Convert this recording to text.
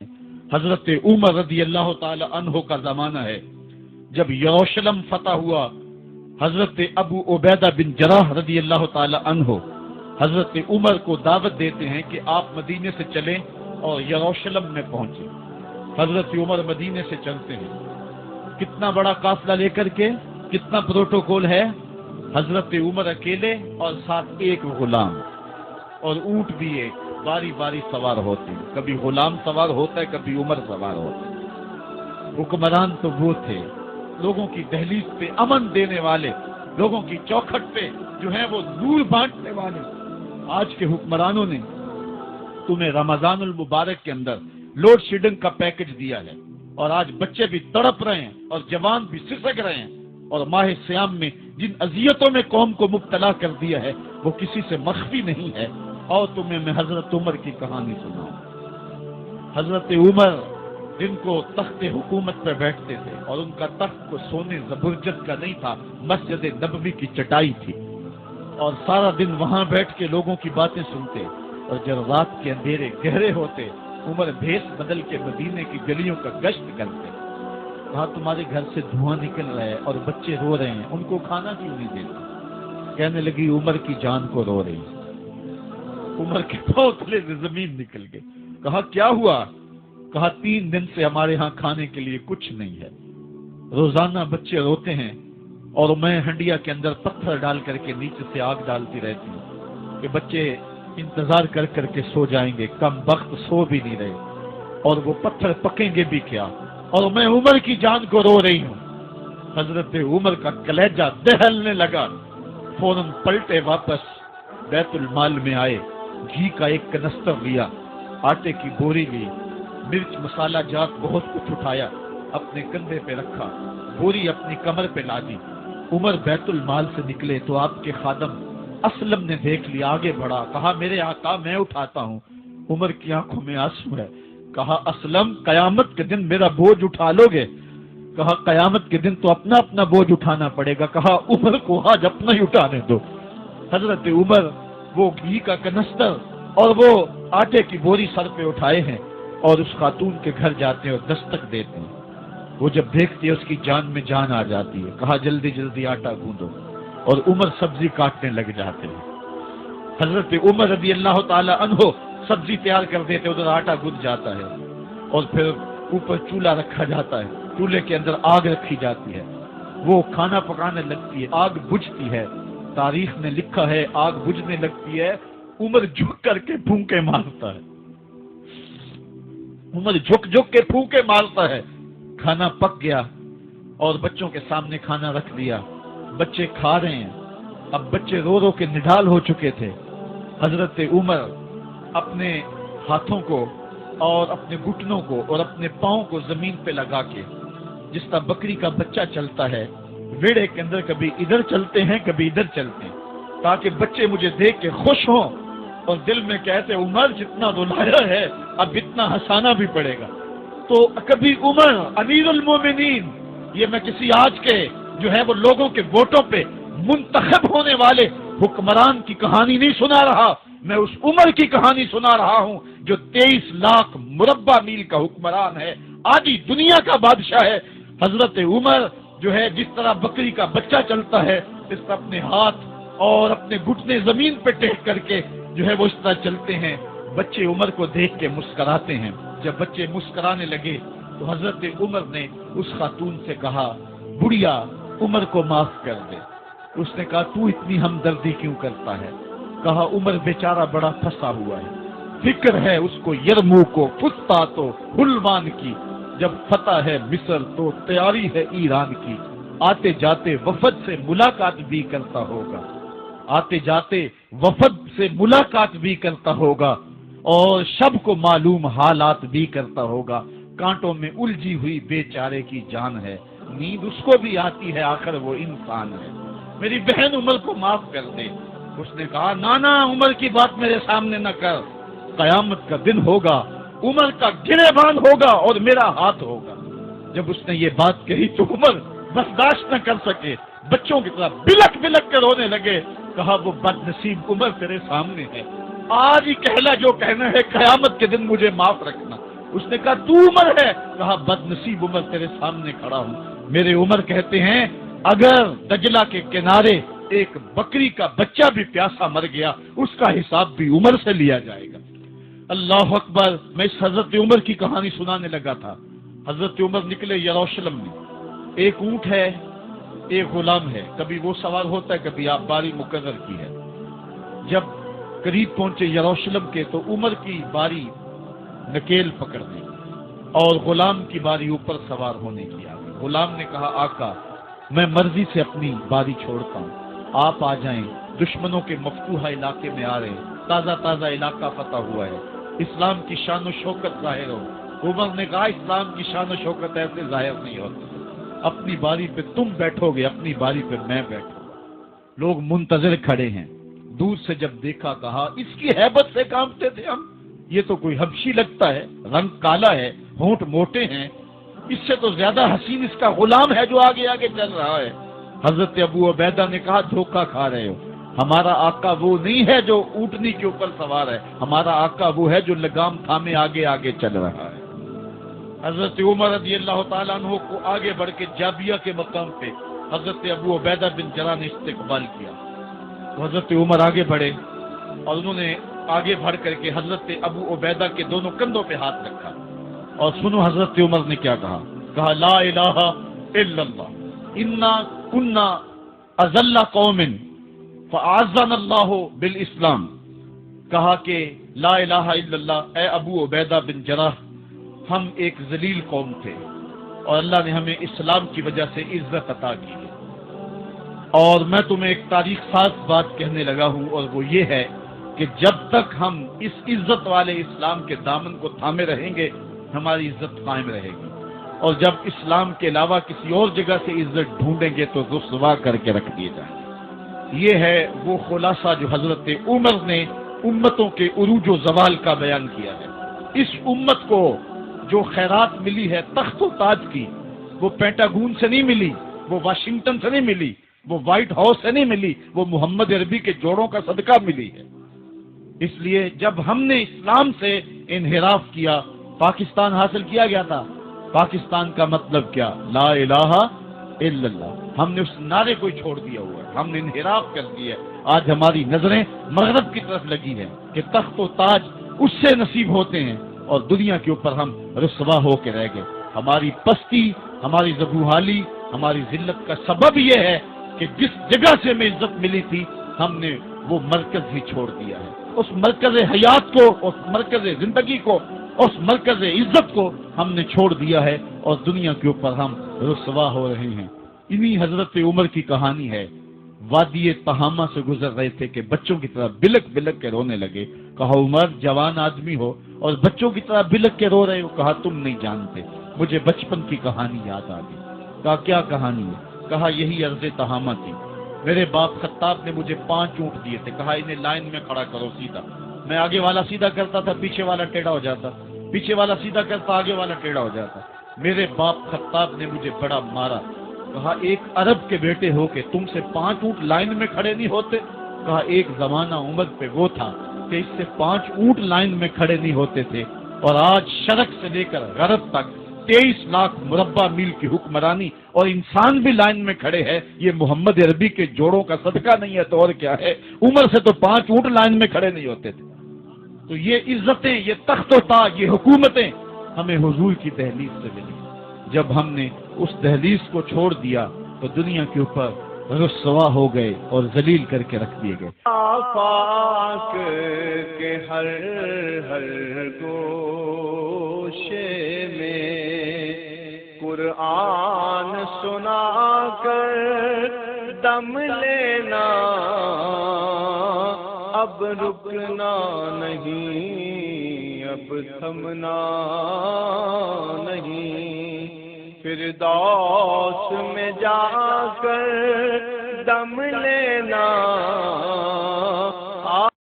حضرت عمر رضی اللہ تعالی عنہ کا زمانہ ہے، جب یروشلم فتح ہوا، حضرت ابو عبیدہ بن جراح رضی اللہ تعالی عنہ حضرت عمر کو دعوت دیتے ہیں کہ آپ مدینے سے چلیں اور یروشلم میں پہنچیں۔ حضرت عمر مدینے سے چلتے ہیں، کتنا بڑا قافلہ لے کر کے، کتنا پروٹوکول ہے، حضرت عمر اکیلے اور ساتھ ایک غلام، اور اونٹ بھی ایک، باری باری سوار ہوتے ہیں، کبھی غلام سوار ہوتا ہے، کبھی عمر سوار ہوتا ہے۔ حکمران تو وہ تھے، لوگوں کی دہلیز پہ امن دینے والے، لوگوں کی چوکھٹ پہ جو ہے وہ نور بانٹنے والے۔ آج کے حکمرانوں نے تمہیں رمضان المبارک کے اندر لوڈ شیڈنگ کا پیکج دیا ہے، اور آج بچے بھی تڑپ رہے ہیں اور جوان بھی سسک رہے ہیں، اور ماہ سیام میں جن اذیتوں میں قوم کو مبتلا کر دیا ہے وہ کسی سے مخفی نہیں ہے۔ اور تمہیں میں حضرت عمر کی کہانی سناؤں۔ حضرت عمر جن کو تخت حکومت پر بیٹھتے تھے، اور ان کا تخت کو سونے زبرجد کا نہیں تھا، مسجد نبوی کی چٹائی تھی، اور سارا دن وہاں بیٹھ کے لوگوں کی باتیں سنتے، اور جب رات کے اندھیرے گہرے ہوتے عمر بھیس بدل کے مدینے کی گلیوں کا گشت کرتے۔ کہا تمہارے گھر سے دھواں نکل رہا ہے اور بچے رو رہے ہیں، ان کو کھانا کیوں نہیں دیتا؟ کہنے لگی عمر کی جان کو رو رہی۔ عمر کے پاؤں تلے سے زمین نکل گئی۔ کہا کیا ہوا؟ کہا 3 دن سے ہمارے ہاں کھانے کے لیے کچھ نہیں ہے، روزانہ بچے روتے ہیں، اور میں ہنڈیا کے اندر پتھر ڈال کر کے نیچے سے آگ ڈالتی رہتی ہوں کہ بچے انتظار کر کر کے سو جائیں گے، کم وقت سو بھی نہیں رہے، اور وہ پتھر پکیں گے بھی کیا، اور میں عمر کی جان کو رو رہی ہوں۔ حضرت عمر کا کلیجہ دہلنے لگا، فوراً پلٹے، واپس بیت المال میں آئے، گھی کا ایک کنستر لیا، آٹے کی بوری لی، مرچ مسالہ جات بہت کچھ اٹھایا، اپنے کندھے پہ رکھا، بوری اپنی کمر پہ لا دی۔ عمر بیت المال سے نکلے تو آپ کے خادم اسلم نے دیکھ لیا، آگے بڑھا، کہا میرے آقا میں اٹھاتا ہوں۔ عمر کی آنکھوں میں آنسو ہے۔ کہا اسلم قیامت کے دن میرا بوجھ اٹھا لو گے؟ کہا قیامت کے دن تو اپنا اپنا بوجھ اٹھانا پڑے گا۔ کہا عمر کو آج اپنا ہی اٹھانے دو۔ حضرت عمر وہ گھی کا کنستر اور وہ آٹے کی بوری سر پہ اٹھائے ہیں، اور اس خاتون کے گھر جاتے ہیں اور دستک دیتے ہیں۔ وہ جب دیکھتی ہے اس کی جان میں جان آ جاتی ہے۔ کہا جلدی جلدی آٹا گوندو، اور عمر سبزی کاٹنے لگ جاتے ہیں۔ حضرت عمر رضی اللہ تعالی عنہ سبزی تیار کر دیتے، ادھر آٹا گند جاتا ہے، اور پھر اوپر چولہا رکھا جاتا ہے، چولہے کے اندر آگ رکھی جاتی ہے، وہ کھانا پکانے لگتی ہے، آگ بجھتی ہے۔ تاریخ نے لکھا ہے آگ بجھنے لگتی ہے، عمر جھک کر کے پھونکے مارتا ہے، عمر جھک جھک کے پھونکے مارتا ہے۔ کھانا پک گیا، اور بچوں کے سامنے کھانا رکھ دیا، بچے کھا رہے ہیں۔ اب بچے رو رو کے نڈال ہو چکے تھے۔ حضرت عمر اپنے ہاتھوں کو اور اپنے گھٹنوں کو اور اپنے پاؤں کو زمین پہ لگا کے، جس طرح بکری کا بچہ چلتا ہے، ویڑے کے اندر کبھی ادھر چلتے ہیں کبھی ادھر چلتے ہیں، تاکہ بچے مجھے دیکھ کے خوش ہوں، اور دل میں کہتے عمر جتنا رلایا ہے اب اتنا ہنسانا بھی پڑے گا۔ تو کبھی عمر امیر المومنین، یہ میں کسی آج کے جو ہے وہ لوگوں کے ووٹوں پہ منتخب ہونے والے حکمران کی کہانی نہیں سنا رہا، میں اس عمر کی کہانی سنا رہا ہوں جو 23 لاکھ مربع میل کا حکمران ہے، آدھی دنیا کا بادشاہ ہے۔ حضرت عمر جو ہے جس طرح بکری کا بچہ چلتا ہے، اس طرح اپنے ہاتھ اور اپنے گھٹنے زمین پہ ٹیک کر کے جو ہے وہ اس طرح چلتے ہیں۔ بچے عمر کو دیکھ کے مسکراتے ہیں۔ جب بچے مسکرانے لگے تو حضرت عمر نے اس خاتون سے کہا بڑھیا عمر کو معاف کر دے۔ اس نے کہا تو اتنی ہمدردی کیوں کرتا ہے؟ کہا عمر بیچارہ بڑا پھنسا ہوا ہے، فکر ہے اس کو یرموک و فسطاط و حلوان کی، جب فتح ہے مصر تو تیاری ہے ایران کی، آتے جاتے وفد سے ملاقات بھی کرتا ہوگا، آتے جاتے وفد سے ملاقات بھی کرتا ہوگا، اور شب کو معلوم حالات بھی کرتا ہوگا، کانٹوں میں الجھی ہوئی بیچارے کی جان ہے، نیند اس کو بھی آتی ہے، آخر وہ انسان ہے، میری بہن عمر کو معاف کر دے۔ اس نے کہا نانا عمر کی بات میرے سامنے نہ کر، قیامت کا دن ہوگا، عمر کا گریبان ہوگا اور میرا ہاتھ ہوگا۔ جب اس نے یہ بات کہی تو عمر برداشت نہ کر سکے، بچوں کی طرح بلک بلک کر رونے لگے۔ کہا وہ بد نصیب عمر تیرے سامنے ہے، آج ہی کہنا جو کہنا ہے، قیامت کے دن مجھے معاف رکھنا۔ اس نے کہا تو عمر ہے؟ کہا بد نصیب عمر تیرے سامنے کھڑا ہوں۔ میرے عمر کہتے ہیں اگر دجلہ کے کنارے ایک بکری کا بچہ بھی پیاسا مر گیا اس کا حساب بھی عمر سے لیا جائے گا۔ اللہ اکبر۔ میں اس حضرت عمر کی کہانی سنانے لگا تھا۔ حضرت عمر نکلے یروشلم میں، ایک اونٹ ہے، ایک غلام ہے، کبھی وہ سوار ہوتا ہے، کبھی آپ باری مقرر کی ہے۔ جب قریب پہنچے یروشلم کے تو عمر کی باری نکیل پکڑنے اور غلام کی باری اوپر سوار ہونے کی آ گئی۔ غلام نے کہا آقا میں مرضی سے اپنی باری چھوڑتا ہوں، آپ آ جائیں، دشمنوں کے مفتوحہ علاقے میں آ رہے ہیں، تازہ تازہ علاقہ فتح ہوا ہے، اسلام کی شان و شوکت ظاہر ہو۔ عمر نے کہا اسلام کی شان و شوکت ایسے ظاہر نہیں ہوتی، اپنی باری پہ تم بیٹھو گے، اپنی باری پہ میں بیٹھوں گا۔ لوگ منتظر کھڑے ہیں، دور سے جب دیکھا کہا اس کی ہیبت سے کانپتے تھے ہم، یہ تو کوئی حبشی لگتا ہے، رنگ کالا ہے، ہونٹ موٹے ہیں، اس سے تو زیادہ حسین اس کا غلام ہے جو آگے آگے چل رہا ہے۔ حضرت ابو عبیدہ نے کہا دھوکہ کھا رہے ہو، ہمارا آقا وہ نہیں ہے جو اونٹنی کے اوپر سوار ہے، ہمارا آقا وہ ہے جو لگام تھامے آگے آگے چل رہا ہے۔ حضرت عمر رضی اللہ تعالیٰ عنہ کو آگے بڑھ کے جابیہ کے مقام پہ حضرت ابو عبیدہ بن جراح نے استقبال کیا، تو حضرت عمر آگے بڑھے اور انہوں نے آگے بڑھ کر کے حضرت ابو عبیدہ کے دونوں کندھوں پہ ہاتھ رکھا، اور سنو حضرت عمر نے کیا کہا، کہا لا الہ الا اللہ انا کنا اذل قوم فاعزنا اللہ بالاسلام۔ کہا کہ لا الہ الا اللہ، اے ابو عبیدہ بن جراح ہم ایک ذلیل قوم تھے اور اللہ نے ہمیں اسلام کی وجہ سے عزت عطا کی ہے، اور میں تمہیں ایک تاریخ ساز بات کہنے لگا ہوں، اور وہ یہ ہے کہ جب تک ہم اس عزت والے اسلام کے دامن کو تھامے رہیں گے ہماری عزت قائم رہے گی، اور جب اسلام کے علاوہ کسی اور جگہ سے عزت ڈھونڈیں گے تو رسوا کر کے رکھ دیے جائیں گے۔ یہ ہے وہ خلاصہ جو حضرت عمر نے امتوں کے عروج و زوال کا بیان کیا ہے۔ اس امت کو جو خیرات ملی ہے تخت و تاج کی، وہ پینٹاگون سے نہیں ملی، وہ واشنگٹن سے نہیں ملی، وہ وائٹ ہاؤس سے نہیں ملی، وہ محمد عربی کے جوڑوں کا صدقہ ملی ہے۔ اس لیے جب ہم نے اسلام سے انحراف کیا پاکستان حاصل کیا گیا تھا۔ پاکستان کا مطلب کیا؟ لا الہ الا اللہ۔ ہم نے اس نعرے کو چھوڑ دیا ہوا ہے، ہم نے انحراف کر دیا ہے۔ آج ہماری نظریں مغرب کی طرف لگی ہیں کہ تخت و تاج اس سے نصیب ہوتے ہیں، اور دنیا کے اوپر ہم رسوا ہو کے رہ گئے۔ ہماری پستی، ہماری زبوحالی، ہماری ذلت کا سبب یہ ہے کہ جس جگہ سے ہمیں عزت ملی تھی ہم نے وہ مرکز ہی چھوڑ دیا ہے۔ اس مرکز حیات کو، اس مرکز زندگی کو، اس مرکز عزت کو ہم نے چھوڑ دیا ہے، اور دنیا کے اوپر ہم رسوا ہو رہے ہیں۔ انہی حضرت عمر کی کہانی ہے۔ وادی تہامہ سے گزر رہے تھے کہ بچوں کی طرح بلک بلک کے رونے لگے۔ کہا عمر جوان آدمی ہو اور بچوں کی طرح بلک کے رو رہے ہو؟ کہا تم نہیں جانتے، مجھے بچپن کی کہانی یاد آ گئی۔ کہا کیا کہانی ہے؟ کہا یہی عرض تہامہ تھی، میرے باپ خطاب نے مجھے 5 اونٹ دیے تھے، کہا انہیں لائن میں کھڑا کرو سیدھا۔ میں آگے والا سیدھا کرتا تھا، پیچھے والا ٹیڑھا ہو جاتا، پیچھے والا سیدھا کرتا، آگے والا ٹیڑھا ہو جاتا۔ میرے باپ خطاب نے مجھے بڑا مارا۔ کہا ایک عرب کے بیٹے ہو کہ تم سے 5 اونٹ لائن میں کھڑے نہیں ہوتے؟ کہا ایک زمانہ عمر پہ وہ تھا کہ اس سے 5 اونٹ لائن میں کھڑے نہیں ہوتے تھے، اور آج شرق سے لے کر غرب تک 23 لاکھ مربع میل کی حکمرانی اور انسان بھی لائن میں کھڑے ہیں۔ یہ محمد عربی کے جوڑوں کا صدقہ نہیں ہے تو اور کیا ہے؟ عمر سے تو 5 اونٹ لائن میں کھڑے نہیں ہوتے تھے۔ تو یہ عزتیں، یہ تخت و تاج، یہ حکومتیں ہمیں حضور کی دہلیز سے ملی۔ جب ہم نے اس دہلیز کو چھوڑ دیا تو دنیا کے اوپر رسوا ہو گئے اور ذلیل کر کے رکھ دیے گئے۔ آفاق کے ہر ہر گوشے میں قرآن سنا کر دم لینا، اب رکنا نہیں، اب تھمنا نہیں، فردوس میں جا کر دم لینا،